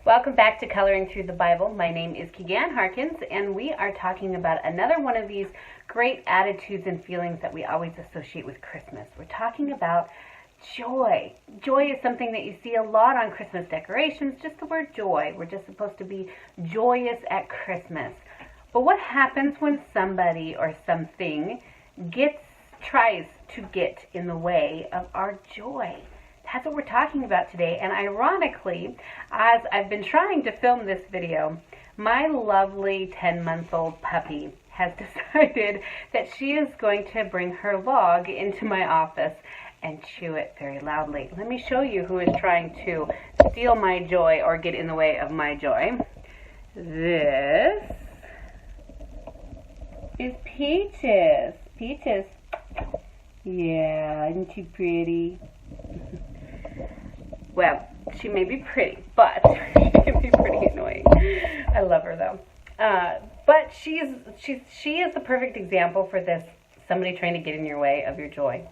Welcome back to Coloring Through the Bible. My name is Keegan Harkins, and we are talking about another one of these great attitudes and feelings that we always associate with Christmas. We're talking about joy. Joy is something that you see a lot on Christmas decorations, just the word joy. We're just supposed to be joyous at Christmas. But what happens when somebody or something tries to get in the way of our joy? That's what we're talking about today. And ironically, as I've been trying to film this video, my lovely 10-month-old puppy has decided that she is going to bring her log into my office and chew it very loudly. Let me show you who is trying to steal my joy or get in the way of my joy. This is Peaches. Peaches. Yeah, isn't she pretty? Well, she may be pretty, but she can be pretty annoying. I love her though. But she is the perfect example for this, somebody trying to get in your way of your joy.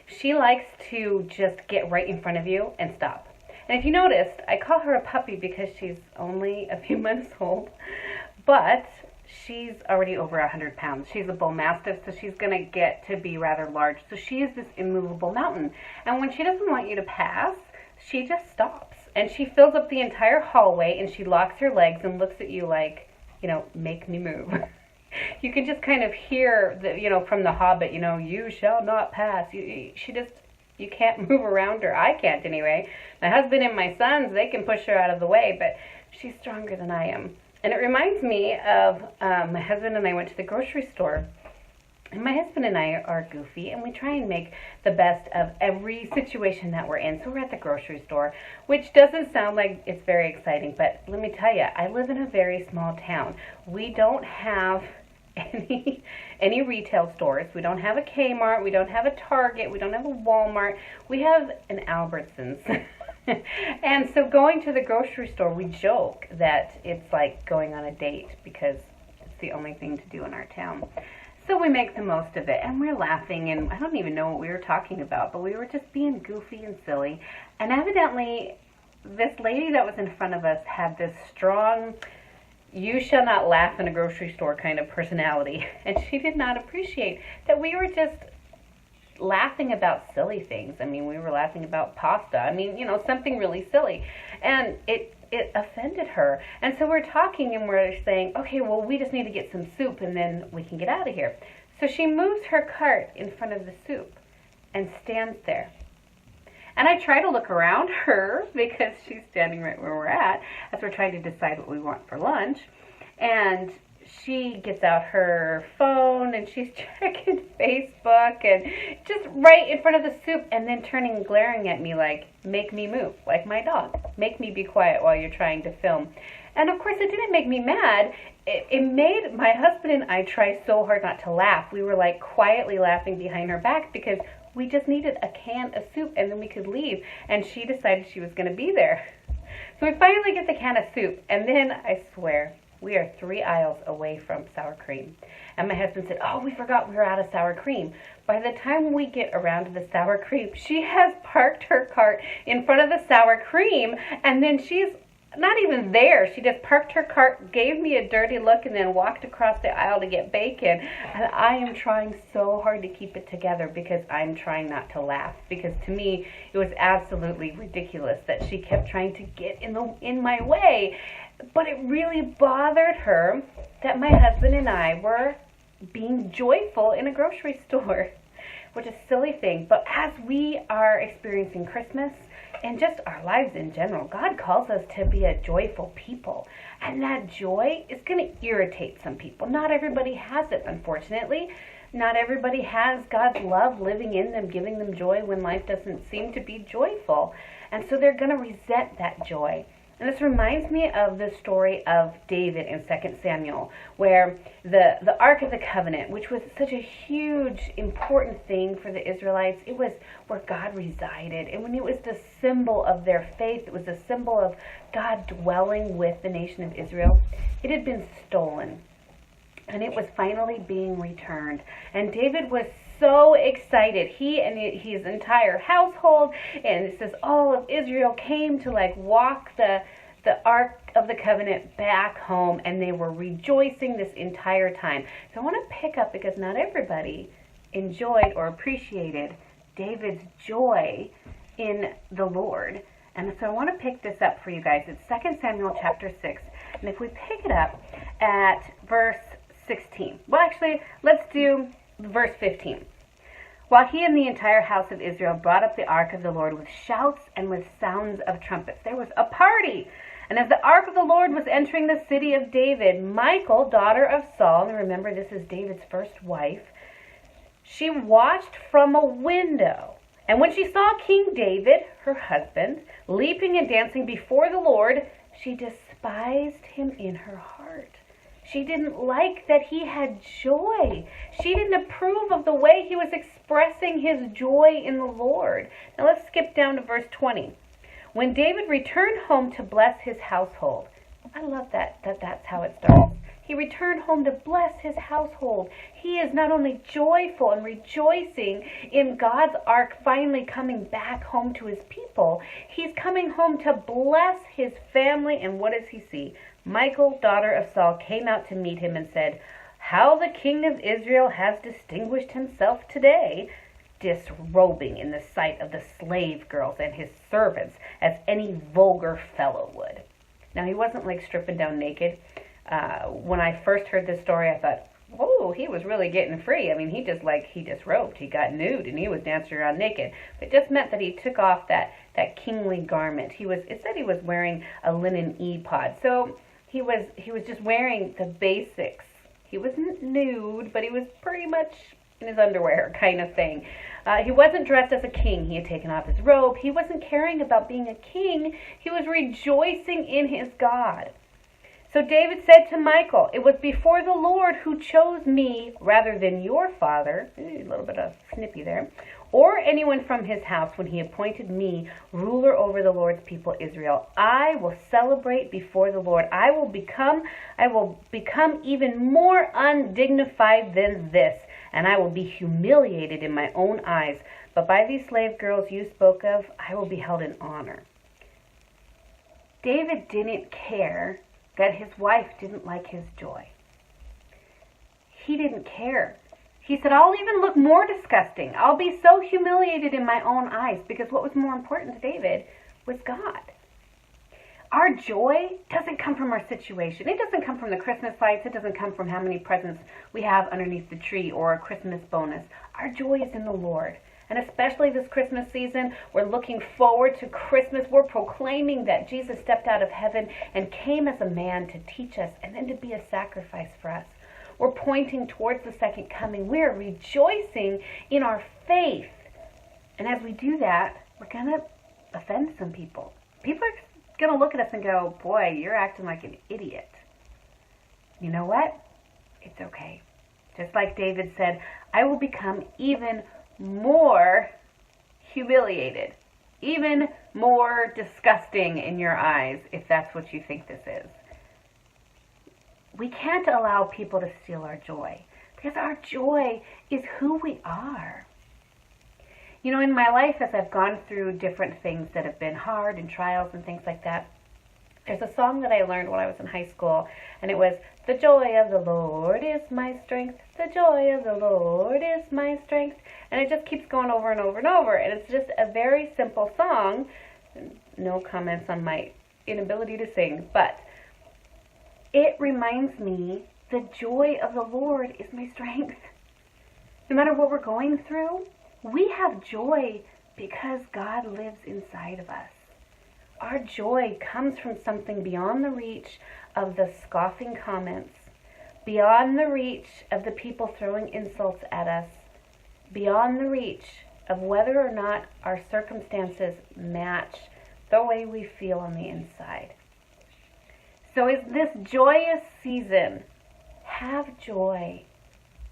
She likes to just get right in front of you and stop. And if you noticed, I call her a puppy because she's only a few months old, but she's already over 100 pounds. She's a bull mastiff, so she's going to get to be rather large. So she is this immovable mountain. And when she doesn't want you to pass, she just stops. And she fills up the entire hallway, and she locks her legs and looks at you like, make me move. You can just kind of hear, from The Hobbit, you shall not pass. You can't move around her. I can't anyway. My husband and my sons, they can push her out of the way, but she's stronger than I am. And it reminds me of my husband and I went to the grocery store. And my husband and I are goofy, and we try and make the best of every situation that we're in. So we're at the grocery store, which doesn't sound like it's very exciting, but let me tell you, I live in a very small town. We don't have any retail stores. We don't have a Kmart. We don't have a Target. We don't have a Walmart. We have an Albertsons. And so going to the grocery store, we joke that it's like going on a date because it's the only thing to do in our town. So we make the most of it, and we're laughing, and I don't even know what we were talking about, but we were just being goofy and silly. And evidently, this lady that was in front of us had this strong, you shall not laugh in a grocery store kind of personality. And she did not appreciate that we were just laughing about silly things. I mean, we were laughing about pasta. Something really silly. And it offended her. And so we're talking and we're saying, okay, well, we just need to get some soup and then we can get out of here. So she moves her cart in front of the soup and stands there. And I try to look around her because she's standing right where we're at as we're trying to decide what we want for lunch. And she gets out her phone and she's checking Facebook and just right in front of the soup and then turning and glaring at me like, make me move, like my dog. Make me be quiet while you're trying to film. And of course it didn't make me mad. It made my husband and I try so hard not to laugh. We were like quietly laughing behind her back because we just needed a can of soup and then we could leave. And she decided she was going to be there. So we finally get the can of soup, and then I swear, we are 3 aisles away from sour cream. And my husband said, oh, we forgot we were out of sour cream. By the time we get around to the sour cream, she has parked her cart in front of the sour cream, and then she's not even there. She just parked her cart, gave me a dirty look, and then walked across the aisle to get bacon. And I am trying so hard to keep it together because I'm trying not to laugh. Because to me, it was absolutely ridiculous that she kept trying to get in my way. But it really bothered her that my husband and I were being joyful in a grocery store, which is a silly thing. But as we are experiencing Christmas and just our lives in general, God calls us to be a joyful people. And that joy is going to irritate some people. Not everybody has it, unfortunately. Not everybody has God's love living in them, giving them joy when life doesn't seem to be joyful. And so they're going to resent that joy. And this reminds me of the story of David in 2 Samuel, where the Ark of the Covenant, which was such a huge, important thing for the Israelites, it was where God resided. And when it was the symbol of their faith, it was a symbol of God dwelling with the nation of Israel, it had been stolen. And it was finally being returned. And David was so excited. He and his entire household, and it says all of Israel came to walk the the Ark of the Covenant back home, and they were rejoicing this entire time. So I want to pick up, because not everybody enjoyed or appreciated David's joy in the Lord. And so I want to pick this up for you guys. It's 2 Samuel chapter 6. And if we pick it up at verse 16. Well, actually, let's do verse 15. While he and the entire house of Israel brought up the ark of the Lord with shouts and with sounds of trumpets. There was a party. And as the ark of the Lord was entering the city of David, Michal, daughter of Saul, and remember this is David's first wife, she watched from a window. And when she saw King David, her husband, leaping and dancing before the Lord, she despised him in her heart. She didn't like that he had joy. She didn't approve of the way he was expressing his joy in the Lord. Now let's skip down to verse 20. When David returned home to bless his household. I love that's how it starts. He returned home to bless his household. He is not only joyful and rejoicing in God's ark finally coming back home to his people, he's coming home to bless his family. And what does he see? Michal, daughter of Saul, came out to meet him and said, "How the king of Israel has distinguished himself today, disrobing in the sight of the slave girls and his servants, as any vulgar fellow would." Now, he wasn't like stripping down naked. When I first heard this story, I thought, oh, he was really getting free. I mean, he disrobed. He got nude and he was dancing around naked. But it just meant that he took off that kingly garment. It said he was wearing a linen ephod. So he was just wearing the basics. He wasn't nude, but he was pretty much in his underwear kind of thing. He wasn't dressed as a king. He had taken off his robe. He wasn't caring about being a king. He was rejoicing in his God. So David said to Michal, "It was before the Lord who chose me rather than your father," a little bit of snippy there, "or anyone from his house when he appointed me ruler over the Lord's people Israel. I will celebrate before the Lord. I will become even more undignified than this, and I will be humiliated in my own eyes. But by these slave girls you spoke of, I will be held in honor." David didn't care that his wife didn't like his joy. He didn't care. He said, "I'll even look more disgusting. I'll be so humiliated in my own eyes," because what was more important to David was God. Our joy doesn't come from our situation. It doesn't come from the Christmas lights. It doesn't come from how many presents we have underneath the tree or a Christmas bonus. Our joy is in the Lord. And especially this Christmas season, we're looking forward to Christmas. We're proclaiming that Jesus stepped out of heaven and came as a man to teach us and then to be a sacrifice for us. We're pointing towards the second coming. We're rejoicing in our faith. And as we do that, we're going to offend some people. People are going to look at us and go, "Boy, you're acting like an idiot." You know what? It's okay. Just like David said, "I will become even more humiliated, even more disgusting in your eyes," if that's what you think this is. We can't allow people to steal our joy, because our joy is who we are. You know, in my life, as I've gone through different things that have been hard and trials and things like that, there's a song that I learned when I was in high school, and it was, "The joy of the Lord is my strength. The joy of the Lord is my strength." And it just keeps going over and over and over. And it's just a very simple song. No comments on my inability to sing, but it reminds me the joy of the Lord is my strength. No matter what we're going through, we have joy because God lives inside of us. Our joy comes from something beyond the reach of the scoffing comments, beyond the reach of the people throwing insults at us, beyond the reach of whether or not our circumstances match the way we feel on the inside. So is this joyous season, have joy,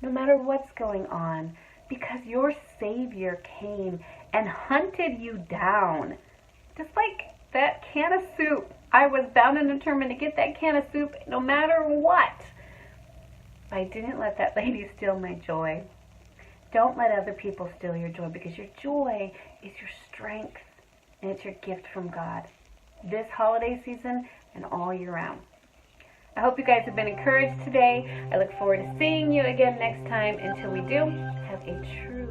no matter what's going on, because your Savior came and hunted you down. Just like that can of soup. I was bound and determined to get that can of soup no matter what. I didn't let that lady steal my joy. Don't let other people steal your joy, because your joy is your strength and it's your gift from God. this holiday season and all year round. I hope you guys have been encouraged today. I look forward to seeing you again next time. Until we do, have a true